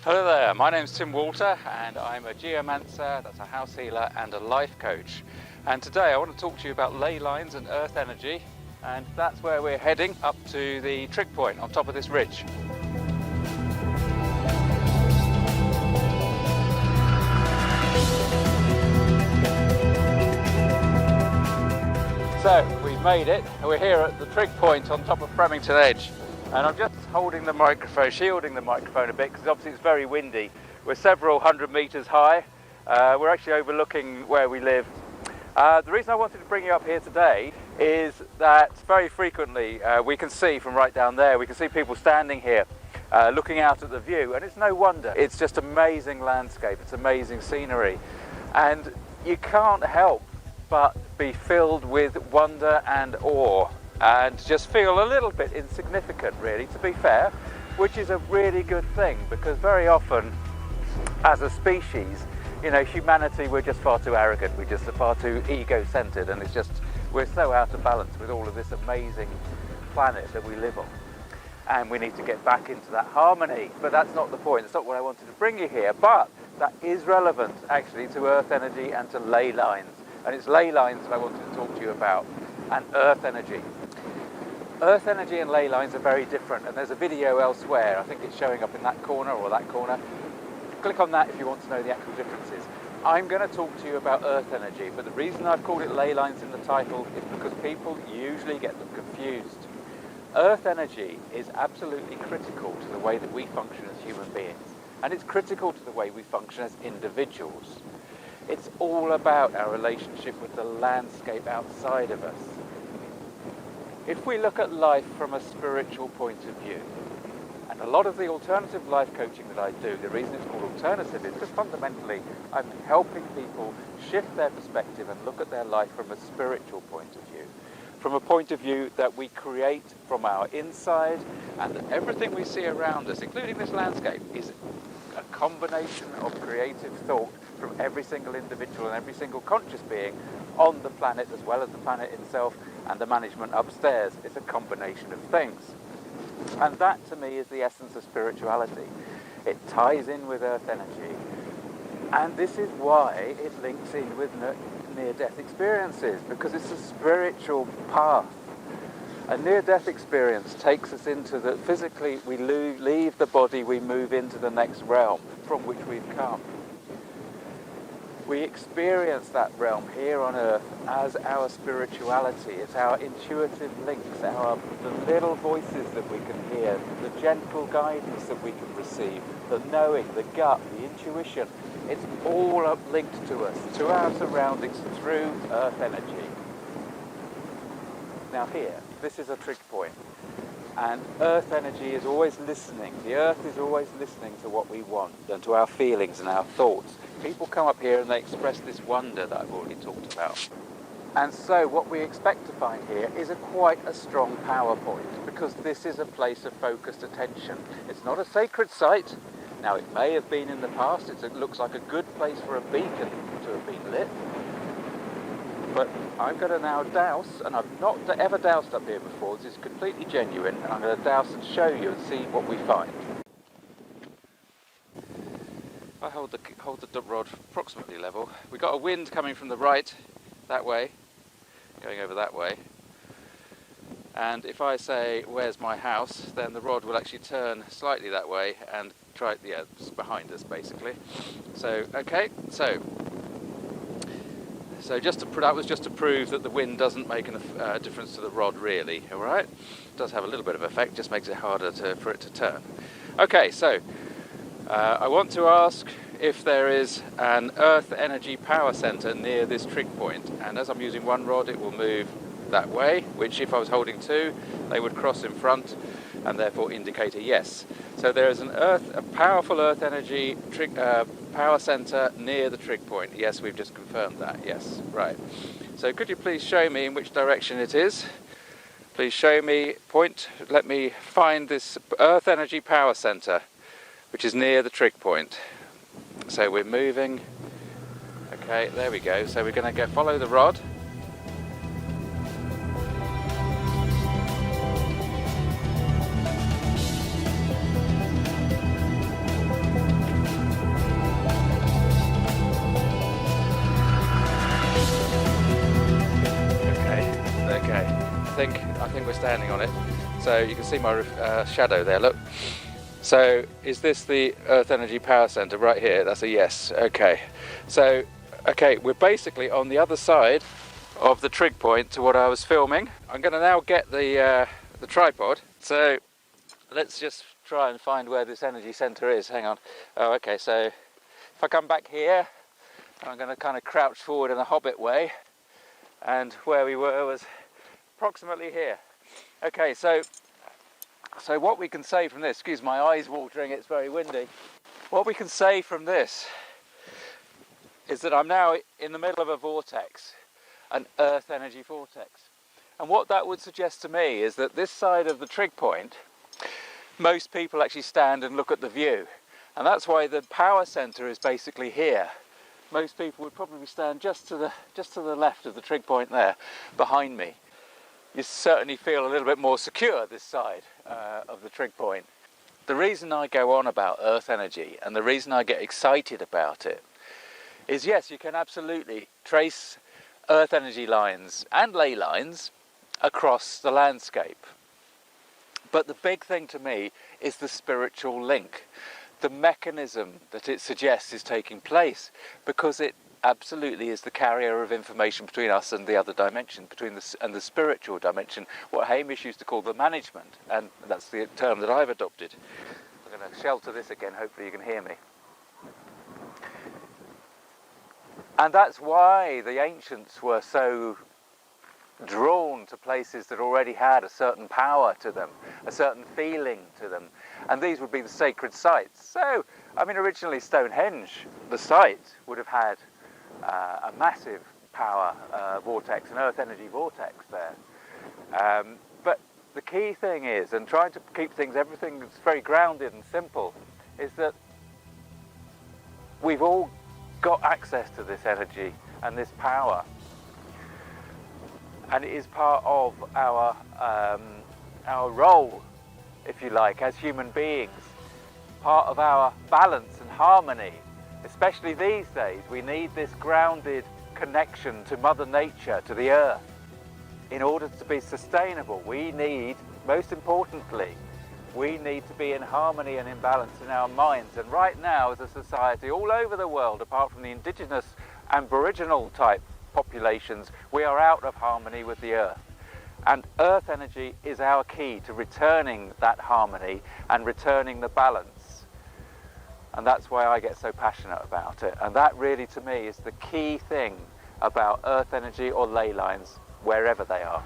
Hello there, my name's Tim Walter and I'm a geomancer, that's a house healer and a life coach. And today I want to talk to you about ley lines and earth energy, and that's where we're heading, up to the trig point on top of this ridge. So we've made it, and we're here at the trig point on top of Framington Edge. And I'm just holding the microphone, shielding the microphone a bit, because obviously it's very windy. We're several hundred metres high. We're actually overlooking where we live. The reason I wanted to bring you up here today is that very frequently we can see from right down there, we can see people standing here looking out at the view, and it's no wonder. It's just amazing landscape, it's amazing scenery. And you can't help but be filled with wonder and awe, and just feel a little bit insignificant, really, to be fair, which is a really good thing, because very often as a species, you know, humanity, we're just far too arrogant, we're just far too ego-centered, and it's just, we're so out of balance with all of this amazing planet that we live on, and we need to get back into that harmony. But that's not the point, that's not what I wanted to bring you here, but that is relevant actually to earth energy and to ley lines, and it's ley lines that I wanted to talk to you about, and earth energy. Earth energy and ley lines are very different, and there's a video elsewhere, I think it's showing up in that corner or that corner. Click on that if you want to know the actual differences. I'm going to talk to you about earth energy, but the reason I've called it ley lines in the title is because people usually get them confused. Earth energy is absolutely critical to the way that we function as human beings, and it's critical to the way we function as individuals. It's all about our relationship with the landscape outside of us. If we look at life from a spiritual point of view, and a lot of the alternative life coaching that I do, the reason it's called alternative is because fundamentally I'm helping people shift their perspective and look at their life from a spiritual point of view, from a point of view that we create from our inside, and that everything we see around us, including this landscape, is a combination of creative thought from every single individual and every single conscious being on the planet, as well as the planet itself and the management upstairs. It's a combination of things. And that to me is the essence of spirituality. It ties in with earth energy, and this is why it links in with near-death experiences, because it's a spiritual path. A near-death experience takes us into the, physically we leave the body, we move into the next realm from which we've come. We experience that realm here on earth as our spirituality. It's our intuitive links, the little voices that we can hear, the gentle guidance that we can receive, the knowing, the gut, the intuition. It's all linked to us, to our surroundings, through earth energy. Now here, this is a trig point, and earth energy is always listening. The earth is always listening to what we want and to our feelings and our thoughts. People come up here and they express this wonder that I've already talked about. And so what we expect to find here is quite a strong power point, because this is a place of focused attention. It's not a sacred site. Now it may have been in the past, it looks like a good place for a beacon to have been lit. But I'm going to now douse, and I've not ever doused up here before, this is completely genuine, and I'm going to douse and show you and see what we find. I hold the rod approximately level. We've got a wind coming from the right, that way, going over that way. And if I say, where's my house, then the rod will actually turn slightly that way and try, yeah, it's behind us basically. So, okay, so that was just to prove that the wind doesn't make a difference to the rod really, alright? It does have a little bit of effect, just makes it harder for it to turn. Okay, so I want to ask if there is an earth energy power center near this trig point, and as I'm using one rod it will move that way, which if I was holding two they would cross in front and therefore indicate a yes. So there is a powerful earth energy power center near the trig point. Yes, we've just confirmed that, yes, right. So could you please show me in which direction it is? Please show me, point, let me find this earth energy power center, which is near the trig point. So we're moving, okay, there we go. So we're going to go follow the rod. we're standing on it. So you can see my shadow there, look. So is this the Earth Energy Power Centre right here? That's a yes. Okay. So, okay, we're basically on the other side of the trig point to what I was filming. I'm going to now get the tripod. So let's just try and find where this energy centre is. Hang on. Oh, okay. So if I come back here, I'm going to kind of crouch forward in a hobbit way, and where we were was approximately here. Okay, so what we can say from this, excuse my eyes watering, it's very windy. What we can say from this is that I'm now in the middle of a vortex, an Earth energy vortex. And what that would suggest to me is that this side of the trig point, most people actually stand and look at the view. And that's why the power centre is basically here. Most people would probably stand just to the left of the trig point there, behind me. You certainly feel a little bit more secure this side of the trig point. The reason I go on about Earth energy and the reason I get excited about it is, yes, you can absolutely trace Earth energy lines and ley lines across the landscape. But the big thing to me is the spiritual link, the mechanism that it suggests is taking place, because it absolutely is the carrier of information between us and the other dimension, between the spiritual dimension, what Hamish used to call the management, and that's the term that I've adopted. I'm going to shelter this again, hopefully you can hear me. And that's why the ancients were so drawn to places that already had a certain power to them, a certain feeling to them, and these would be the sacred sites. So, I mean, originally Stonehenge, the site, would have had a massive power vortex, an Earth energy vortex there. But the key thing is, and trying to keep everything that's very grounded and simple, is that we've all got access to this energy and this power. And it is part of our role, if you like, as human beings, part of our balance and harmony. Especially these days, we need this grounded connection to Mother Nature, to the Earth. In order to be sustainable, we need, most importantly, we need to be in harmony and in balance in our minds. And right now, as a society all over the world, apart from the indigenous aboriginal type populations, we are out of harmony with the Earth. And Earth energy is our key to returning that harmony and returning the balance. And that's why I get so passionate about it. And that really, to me, is the key thing about Earth energy or ley lines, wherever they are.